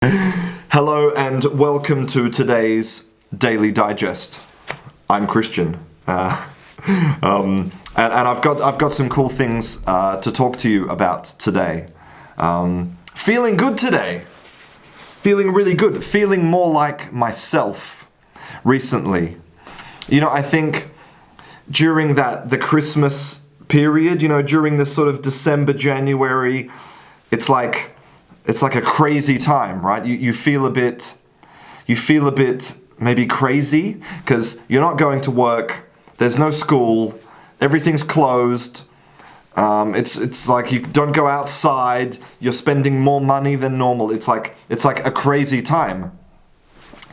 Hello and welcome to today's Daily Digest. I'm Christian, and I've got some cool things to talk to you about today. Feeling good today, feeling really good, feeling more like myself recently. I think during the Christmas period, during this sort of December, January, it's like a crazy time, right? You feel a bit maybe crazy because you're not going to work. There's no school. Everything's closed. It's like you don't go outside. You're spending more money than normal. It's like a crazy time.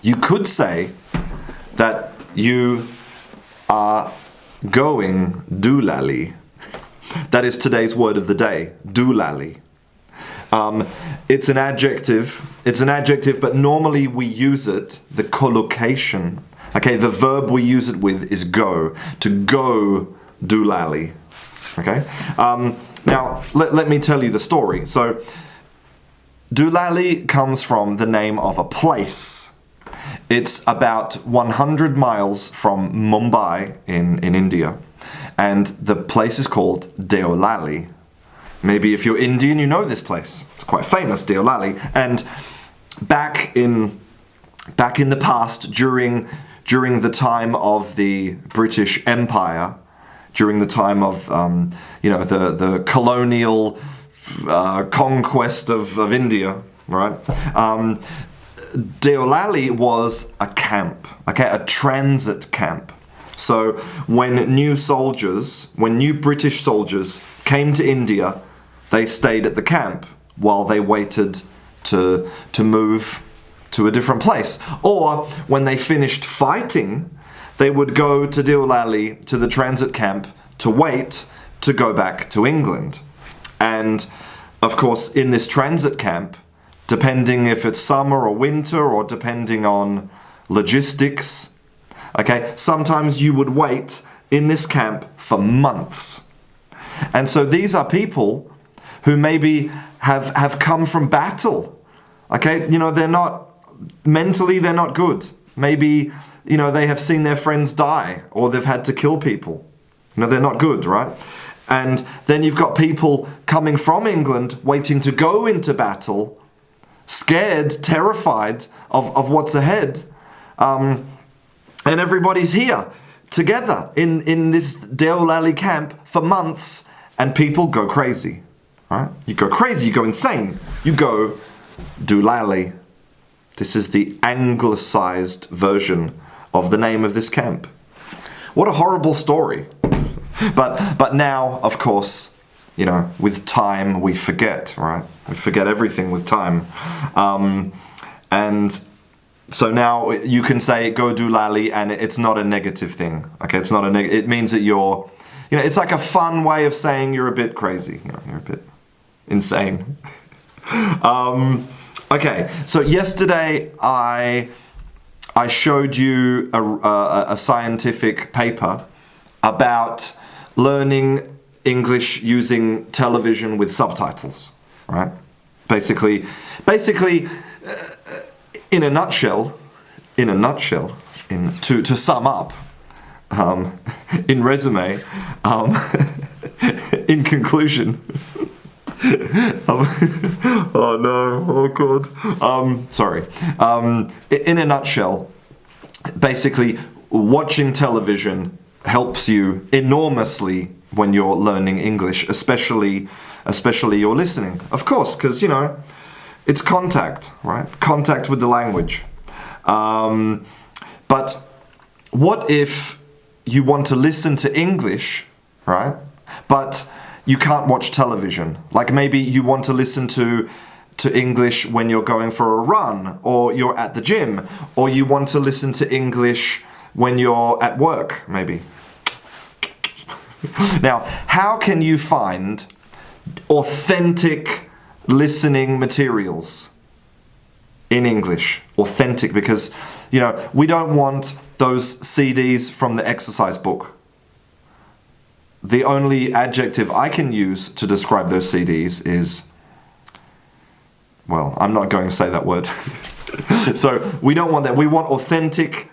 You could say that you are going doolally. That is today's word of the day, doolally. It's an adjective, but normally we use it, the collocation. Okay, the verb we use it with is go, to go doolally. Okay, now let me tell you the story. So, doolally comes from the name of a place. It's about 100 miles from Mumbai in India, and the place is called Deolali. Maybe if you're Indian, you know this place. It's quite famous, Deolali. And back in the past, during the time of the British Empire, during the time of the colonial conquest of India, right? Deolali was a camp, a transit camp. So when new British soldiers came to India, they stayed at the camp while they waited to move to a different place. Or when they finished fighting, they would go to Deolali, to the transit camp, to wait to go back to England. And of course, in this transit camp, depending if it's summer or winter or depending on logistics, sometimes you would wait in this camp for months. And so these are people who maybe have come from battle. They're not good. Maybe, they have seen their friends die or they've had to kill people. They're not good, right? And then you've got people coming from England waiting to go into battle, scared, terrified of what's ahead. And everybody's here together in this Deolali camp for months, and people go crazy, right? You go crazy, you go insane, you go doolally. This is the anglicized version of the name of this camp. What a horrible story. But now, of course, with time we forget, right? We forget everything with time. And so now you can say go doolally, and it's not a negative thing. Okay, it's not it means that you're, it's like a fun way of saying you're a bit crazy. You're a bit insane. Okay, so yesterday I showed you a scientific paper about learning English using television with subtitles, right? Basically. In a nutshell, to sum up, in resume, in conclusion, oh no, oh god, sorry. In a nutshell, basically, watching television helps you enormously when you're learning English, especially you're listening, of course, because it's contact, right? Contact with the language. But what if you want to listen to English, right? But you can't watch television. Like maybe you want to listen to English when you're going for a run, or you're at the gym, or you want to listen to English when you're at work, maybe. Now, how can you find authentic listening materials in English? Authentic, because we don't want those CDs from the exercise book. The only adjective I can use to describe those CDs is Well, I'm not going to say that word. So we don't want that. We want authentic,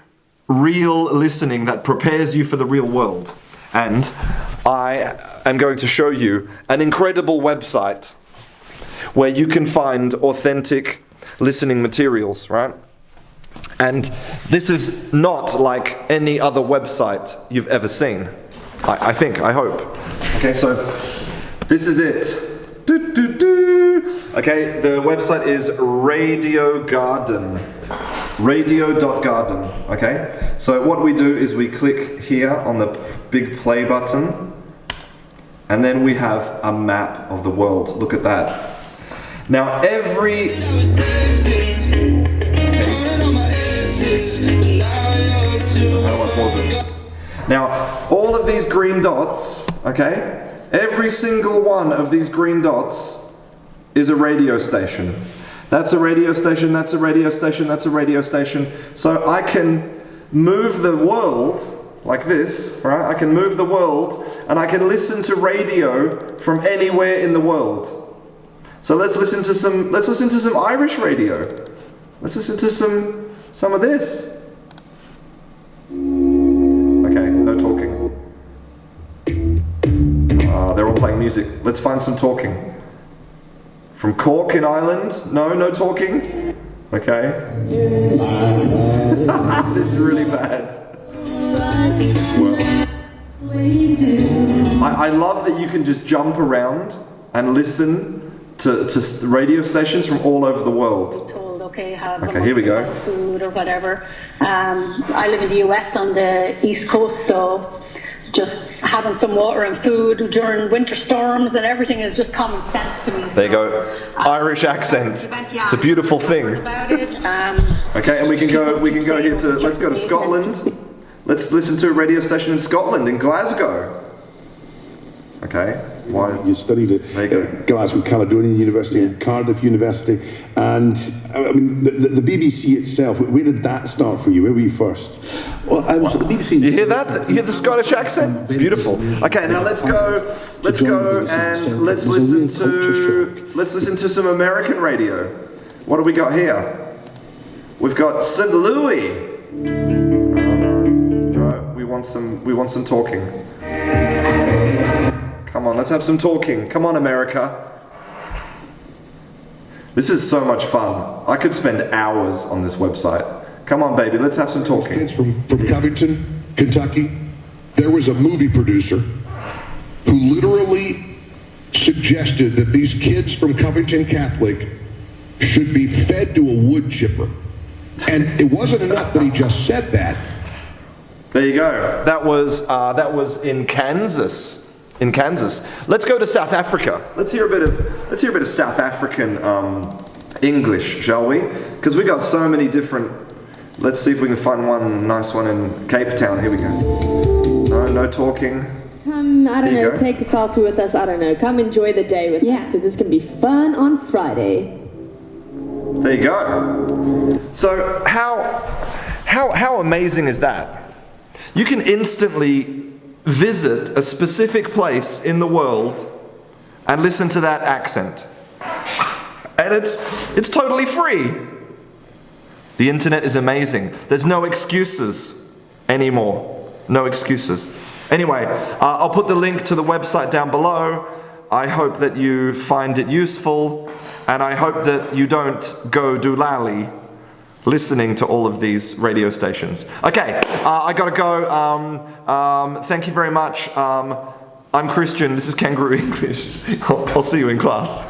real listening that prepares you for the real world. And I am going to show you an incredible website where you can find authentic listening materials, right? And this is not like any other website you've ever seen. I hope. Okay, so this is it. Okay, the website is Radio Garden. Radio.garden. Okay, so what we do is we click here on the big play button, and then we have a map of the world. Look at that. Now every... Now, all of these green dots, okay, every single one of these green dots is a radio station. That's a radio station, that's a radio station, that's a radio station. So I can move the world like this, right? I can move the world and I can listen to radio from anywhere in the world. So let's listen to some Irish radio. Let's listen to some of this. Okay, no talking. They're all playing music. Let's find some talking. From Cork in Ireland? No talking? Okay. This is really bad. Well, I love that you can just jump around and listen to radio stations from all over the world. Okay, here we go. Food or whatever. I live in the US on the East Coast, so just having some water and food during winter storms and everything is just common sense to me. There you go. Irish accent. It's a beautiful thing. Okay, and we can go here to, let's go to Scotland. Let's listen to a radio station in Scotland, in Glasgow. Okay. Why? You studied at Glasgow Caledonian University and Cardiff University, and I mean the BBC itself. Where did that start for you? Where were you first? Well, I was at the BBC. You hear that? You hear the Scottish accent? Beautiful. Okay, now let's go and let's listen to some American radio. What do we got here? We've got St. Louis. Oh no, we want some talking. Come on, let's have some talking. Come on, America. This is so much fun. I could spend hours on this website. Come on, baby, let's have some talking. From Covington, Kentucky, there was a movie producer who literally suggested that these kids from Covington Catholic should be fed to a wood chipper. And it wasn't enough that he just said that. There you go. That was in Kansas. In Kansas. Let's go to South Africa. Let's hear a bit of South African English, shall we? Because we got so many different. Let's see if we can find one nice one in Cape Town. Here we go. No talking. Come, I don't know, take a selfie with us. I don't know. Come enjoy the day with us, because this can be fun on Friday. There you go. So how amazing is that? You can instantly visit a specific place in the world and listen to that accent. And it's totally free. The internet is amazing. There's no excuses anymore. No excuses. Anyway, I'll put the link to the website down below. I hope that you find it useful, and I hope that you don't go doolally listening to all of these radio stations. Okay, I gotta go. Thank you very much. I'm Christian. This is Kangaroo English. I'll see you in class.